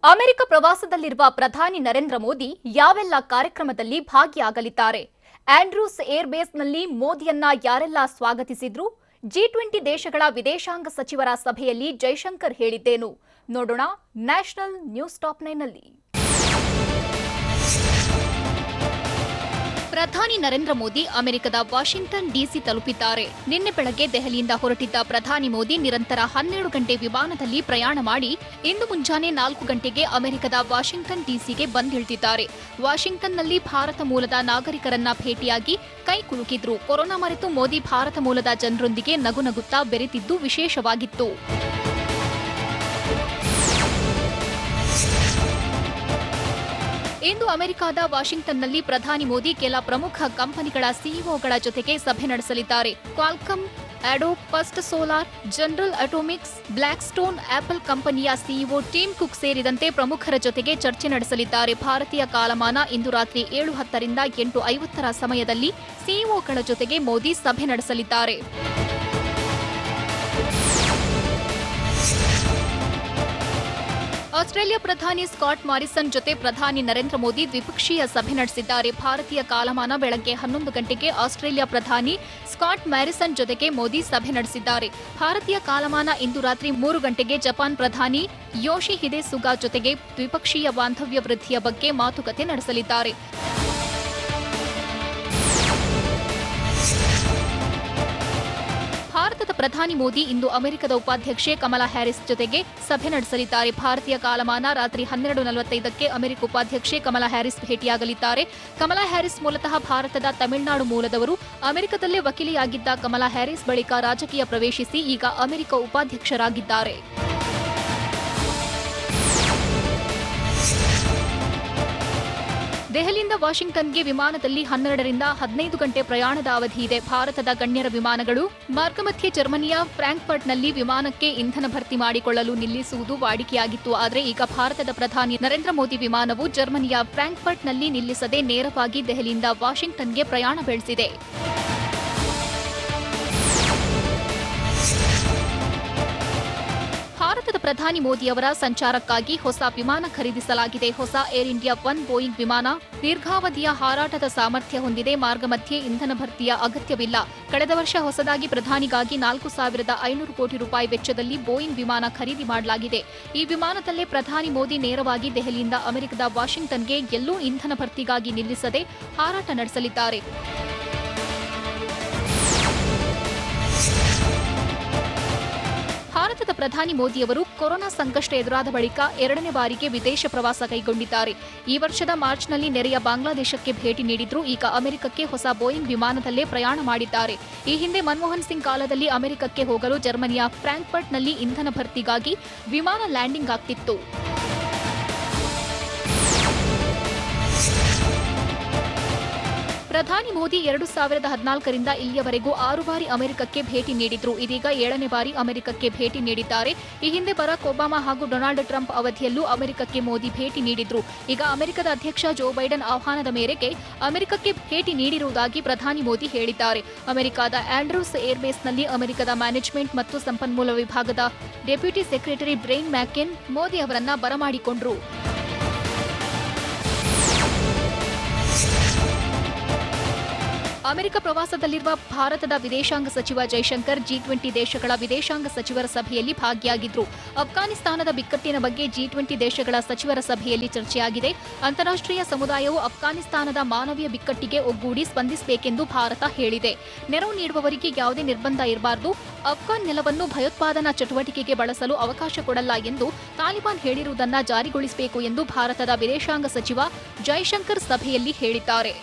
America ಪ್ರವಾಸದಲ್ಲಿರುವ ಪ್ರಧಾನಿ ನರೇಂದ್ರ ಮೋದಿ ಯಾವೆಲ್ಲ ಕಾರ್ಯಕ್ರಮದಲ್ಲಿ ಭಾಗಿಯಾಗಲಿದ್ದಾರೆ? ಆಂಡ್ರೂಸ್ ಏರ್ ಬೇಸ್ನಲ್ಲಿ ಮೋದಿಯನ್ನ ಯಾರೆಲ್ಲ ಸ್ವಾಗತಿಸಿದ್ರು? G20 ದೇಶಗಳ ವಿದೇಶಾಂಗ ಸಚಿವರ ಸಭೆಯಲ್ಲಿ ಜೈಶಂಕರ್ ಹೇಳಿದ್ದೇನು? ನೋಡೋಣ ನ್ಯಾಷನಲ್ ನ್ಯೂಸ್ ಟಾಪ್ 9 ನಲ್ಲಿ. ಪ್ರಧಾನಿ ನರೇಂದ್ರ ಮೋದಿ ಅಮೆರಿಕದ ವಾಷಿಂಗ್ಟನ್ ಡಿಸಿ ತಲುಪಿದ್ದಾರೆ. ನಿನ್ನೆ ಬೆಳಗ್ಗೆ ದೆಹಲಿಯಿಂದ ಹೊರಟಿದ್ದ ಪ್ರಧಾನಿ ಮೋದಿ ನಿರಂತರ 12 ಗಂಟೆ ವಿಮಾನದಲ್ಲಿ ಪ್ರಯಾಣ ಮಾಡಿ ಇಂದು ಮುಂಜಾನೆ 4 ಗಂಟೆಗೆ ಅಮೆರಿಕದ ವಾಷಿಂಗ್ಟನ್ ಡಿಸಿಗೆ ಬಂದಿಳಿದಿದ್ದಾರೆ. ವಾಷಿಂಗ್ಟನ್ನಲ್ಲಿ ಭಾರತ ಮೂಲದ ನಾಗರಿಕರನ್ನ ಭೇಟಿಯಾಗಿ ಕೈ ಕುಲುಕಿದ್ರು. ಕೊರೋನಾ ಮರೆತು ಮೋದಿ ಭಾರತ ಮೂಲದ ಜನರೊಂದಿಗೆ ನಗುನಗುತ್ತಾ ಬೆರೆತಿದ್ದು ವಿಶೇಷವಾಗಿತ್ತು. ಇಂದು ಅಮೆರಿಕದ ವಾಷಿಂಗ್ಟನ್ನಲ್ಲಿ ಪ್ರಧಾನಿ ಮೋದಿ ಕೆಲ ಪ್ರಮುಖ ಕಂಪನಿಗಳ ಸಿಇಒಗಳ ಜೊತೆಗೆ ಸಭೆ ನಡೆಸಲಿದ್ದಾರೆ. Qualcomm, Adobe, First Solar, General Atomics, Blackstone, Apple ಕಂಪನಿಯ ಸಿಇಒ ಟಿಮ್ ಕುಕ್ ಸೇರಿದಂತೆ ಪ್ರಮುಖರ ಜೊತೆಗೆ ಚರ್ಚೆ ನಡೆಸಲಿದ್ದಾರೆ. ಭಾರತೀಯ ಕಾಲಮಾನ ಇಂದು ರಾತ್ರಿ 7:10 ರಿಂದ 8:50 ಸಮಯದಲ್ಲಿ ಸಿಇಒಗಳ ಜೊತೆಗೆ ಮೋದಿ ಸಭೆ ನಡೆಸಲಿದ್ದಾರೆ. ಆಸ್ಟ್ರೇಲಿಯಾ ಪ್ರಧಾನಿ ಸ್ಕಾಟ್ ಮಾರಿಸನ್ ಜೊತೆ ಪ್ರಧಾನಿ ನರೇಂದ್ರ ಮೋದಿ ದ್ವಿಪಕ್ಷೀಯ ಸಭೆ ನಡೆಸಿದ್ದಾರೆ. ಭಾರತೀಯ ಕಾಲಮಾನ ಬೆಳಗ್ಗೆ 11 ಗಂಟೆಗೆ ಆಸ್ಟ್ರೇಲಿಯಾ ಪ್ರಧಾನಿ ಸ್ಕಾಟ್ ಮ್ಯಾರಿಸನ್ ಜೊತೆಗೆ ಮೋದಿ ಸಭೆ ನಡೆಸಿದ್ದಾರೆ. ಭಾರತೀಯ ಕಾಲಮಾನ ಇಂದು ರಾತ್ರಿ 3 ಗಂಟೆಗೆ ಜಪಾನ್ ಪ್ರಧಾನಿ ಯೋಶಿಹಿಡೆ ಸುಗಾ ಜೊತೆಗೆ ದ್ವಿಪಕ್ಷೀಯ ಬಾಂಧವ್ಯ ವೃದ್ಧಿಯ ಬಗ್ಗೆ ಮಾತುಕತೆ ನಡೆಸಲಿದ್ದಾರೆ. ಭಾರತದ ಪ್ರಧಾನಿ ಮೋದಿ ಇಂದು ಅಮೆರಿಕದ ಉಪಾಧ್ಯಕ್ಷೆ ಕಮಲಾ ಹ್ಯಾರಿಸ್ ಜೊತೆಗೆ ಸಭೆ ನಡೆಸಲಿದ್ದಾರೆ. ಭಾರತೀಯ ಕಾಲಮಾನ ರಾತ್ರಿ 12:45ಕ್ಕೆ ಅಮೆರಿಕ ಉಪಾಧ್ಯಕ್ಷೆ ಕಮಲಾ ಹ್ಯಾರಿಸ್ ಭೇಟಿಯಾಗಲಿದ್ದಾರೆ. ಕಮಲಾ ಹ್ಯಾರಿಸ್ ಮೂಲತಃ ಭಾರತದ ತಮಿಳುನಾಡು ಮೂಲದವರು. ಅಮೆರಿಕದಲ್ಲೇ ವಕೀಲೆಯಾಗಿದ್ದ ಕಮಲಾ ಹ್ಯಾರಿಸ್ ಬಳಿಕ ರಾಜಕೀಯ ಪ್ರವೇಶಿಸಿ ಈಗ ಅಮೆರಿಕ ಉಪಾಧ್ಯಕ್ಷರಾಗಿದ್ದಾರೆ. ದೆಹಲಿಯಿಂದ ವಾಷಿಂಗ್ಟನ್ಗೆ ವಿಮಾನದಲ್ಲಿ 12 ರಿಂದ 15 ಗಂಟೆ ಪ್ರಯಾಣದ ಅವಧಿ ಇದೆ. ಭಾರತದ ಗಣ್ಯರ ವಿಮಾನಗಳು ಮಾರ್ಗಮಧ್ಯೆ ಜರ್ಮನಿಯ ಫ್ರಾಂಕ್ಫರ್ಟ್ನಲ್ಲಿ ವಿಮಾನಕ್ಕೆ ಇಂಧನ ಭರ್ತಿ ಮಾಡಿಕೊಳ್ಳಲು ನಿಲ್ಲಿಸುವುದು ವಾಡಿಕೆಯಾಗಿತ್ತು. ಆದರೆ ಈಗ ಭಾರತದ ಪ್ರಧಾನಿ ನರೇಂದ್ರ ಮೋದಿ ವಿಮಾನವು ಜರ್ಮನಿಯ ಫ್ರಾಂಕ್ಫರ್ಟ್ನಲ್ಲಿ ನಿಲ್ಲಿಸದೆ ನೇರವಾಗಿ ದೆಹಲಿಯಿಂದ ವಾಷಿಂಗ್ಟನ್ಗೆ ಪ್ರಯಾಣ ಬೆಳೆಸಿದೆ. ಭಾರತದ ಪ್ರಧಾನಿ ಮೋದಿಯವರ ಸಂಚಾರಕ್ಕಾಗಿ ಹೊಸ ವಿಮಾನ ಖರೀದಿಸಲಾಗಿದೆ. ಹೊಸ ಏರ್ ಇಂಡಿಯಾ 1 ಬೋಯಿಂಗ್ ವಿಮಾನ ದೀರ್ಘಾವಧಿಯ ಹಾರಾಟದ ಸಾಮರ್ಥ್ಯ ಹೊಂದಿದೆ. ಮಾರ್ಗಮಧ್ಯೆ ಇಂಧನ ಭರ್ತಿಯ ಅಗತ್ಯವಿಲ್ಲ. ಕಳೆದ ವರ್ಷ ಹೊಸದಾಗಿ ಪ್ರಧಾನಿಗಾಗಿ 4,500 ಕೋಟಿ ರೂಪಾಯಿ ವೆಚ್ಚದಲ್ಲಿ ಬೋಯಿಂಗ್ ವಿಮಾನ ಖರೀದಿ ಮಾಡಲಾಗಿದೆ. ಈ ವಿಮಾನದಲ್ಲೇ ಪ್ರಧಾನಿ ಮೋದಿ ನೇರವಾಗಿ ದೆಹಲಿಯಿಂದ ಅಮೆರಿಕದ ವಾಷಿಂಗ್ಟನ್ಗೆ ಎಲ್ಲೂ ಇಂಧನ ಭರ್ತಿಗಾಗಿ ನಿಲ್ಲಿಸದೆ ಹಾರಾಟ ನಡೆಸಲಿದ್ದಾರೆ. ಭಾರತದ ಪ್ರಧಾನಿ ಮೋದಿಯವರು ಕೊರೋನಾ ಸಂಕಷ್ಟ ಎದುರಾದ ಬಳಿಕ 2ನೇ ಬಾರಿಗೆ ವಿದೇಶ ಪ್ರವಾಸ ಕೈಗೊಂಡಿದ್ದಾರೆ. ಈ ವರ್ಷದ ಮಾರ್ಚ್ನಲ್ಲಿ ನೆರೆಯ ಬಾಂಗ್ಲಾದೇಶಕ್ಕೆ ಭೇಟಿ ನೀಡಿದ್ರು. ಈಗ ಅಮೆರಿಕಕ್ಕೆ ಹೊಸ ಬೋಯಿಂಗ್ ವಿಮಾನದಲ್ಲೇ ಪ್ರಯಾಣ ಮಾಡಿದ್ದಾರೆ. ಈ ಹಿಂದೆ ಮನಮೋಹನ್ ಸಿಂಗ್ ಕಾಲದಲ್ಲಿ ಅಮೆರಿಕಕ್ಕೆ ಹೋಗಲು ಜರ್ಮನಿಯ ಫ್ರಾಂಕ್ಫರ್ಟ್ನಲ್ಲಿ ಇಂಧನ ಭರ್ತಿಗಾಗಿ ವಿಮಾನ ಲ್ಯಾಂಡಿಂಗ್ ಆಗ್ತಿತ್ತು. ಪ್ರಧಾನಿ ಮೋದಿ 2014 ರಿಂದ ಇಲ್ಲಿಯವರೆಗೂ 6 ಬಾರಿ ಅಮೆರಿಕಕ್ಕೆ ಭೇಟಿ ನೀಡಿದ್ರು. ಇದೀಗ 7ನೇ ಬಾರಿ ಅಮೆರಿಕಕ್ಕೆ ಭೇಟಿ ನೀಡಿದ್ದಾರೆ. ಈ ಹಿಂದೆ ಬರಾಕ್ ಒಬಾಮಾ ಹಾಗೂ ಡೊನಾಲ್ಡ್ ಟ್ರಂಪ್ ಅವಧಿಯಲ್ಲೂ ಅಮೆರಿಕಕ್ಕೆ ಮೋದಿ ಭೇಟಿ ನೀಡಿದ್ರು. ಈಗ ಅಮೆರಿಕದ ಅಧ್ಯಕ್ಷ ಜೋ ಬೈಡನ್ ಆಹ್ವಾನದ ಮೇರೆಗೆ ಅಮೆರಿಕಕ್ಕೆ ಭೇಟಿ ನೀಡಿರುವುದಾಗಿ ಪ್ರಧಾನಿ ಮೋದಿ ಹೇಳಿದ್ದಾರೆ. ಅಮೆರಿಕದ ಆಂಡ್ರೂಸ್ ಏರ್ ಬೇಸ್ನಲ್ಲಿ ಅಮೆರಿಕದ ಮ್ಯಾನೇಜ್ಮೆಂಟ್ ಮತ್ತು ಸಂಪನ್ಮೂಲ ವಿಭಾಗದ ಡೆಪ್ಯೂಟಿ ಸೆಕ್ರೆಟರಿ ಬ್ರೈನ್ ಮ್ಯಾಕೆನ್ ಮೋದಿ ಅವರನ್ನ ಬರಮಾಡಿಕೊಂಡ್ರು. ಅಮೆರಿಕ ಪ್ರವಾಸದಲ್ಲಿರುವ ಭಾರತದ ವಿದೇಶಾಂಗ ಸಚಿವ ಜೈಶಂಕರ್ G20 ದೇಶಗಳ ವಿದೇಶಾಂಗ ಸಚಿವರ ಸಭೆಯಲ್ಲಿ ಭಾಗಿಯಾಗಿದ್ರು. ಅಫ್ಘಾನಿಸ್ತಾನದ ಬಿಕ್ಕಟ್ಟಿನ ಬಗ್ಗೆ G20 ದೇಶಗಳ ಸಚಿವರ ಸಭೆಯಲ್ಲಿ ಚರ್ಚೆಯಾಗಿದೆ. ಅಂತಾರಾಷ್ಟ್ರೀಯ ಸಮುದಾಯವು ಅಫ್ಘಾನಿಸ್ತಾನದ ಮಾನವೀಯ ಬಿಕ್ಕಟ್ಟಿಗೆ ಒಗ್ಗೂಡಿ ಸ್ಪಂದಿಸಬೇಕೆಂದು ಭಾರತ ಹೇಳಿದೆ. ನೆರವು ನೀಡುವವರಿಗೆ ಯಾವುದೇ ನಿರ್ಬಂಧ ಇರಬಾರದು. ಅಫ್ಘಾನ್ ನೆಲವನ್ನು ಭಯೋತ್ಪಾದನಾ ಚಟುವಟಿಕೆಗೆ ಬಳಸಲು ಅವಕಾಶ ಕೊಡಲ್ಲ ಎಂದು ತಾಲಿಬಾನ್ ಹೇಳಿರುವುದನ್ನು ಜಾರಿಗೊಳಿಸಬೇಕು ಎಂದು ಭಾರತದ ವಿದೇಶಾಂಗ ಸಚಿವ ಜೈಶಂಕರ್ ಸಭೆಯಲ್ಲಿ ಹೇಳಿದ್ದಾರೆ.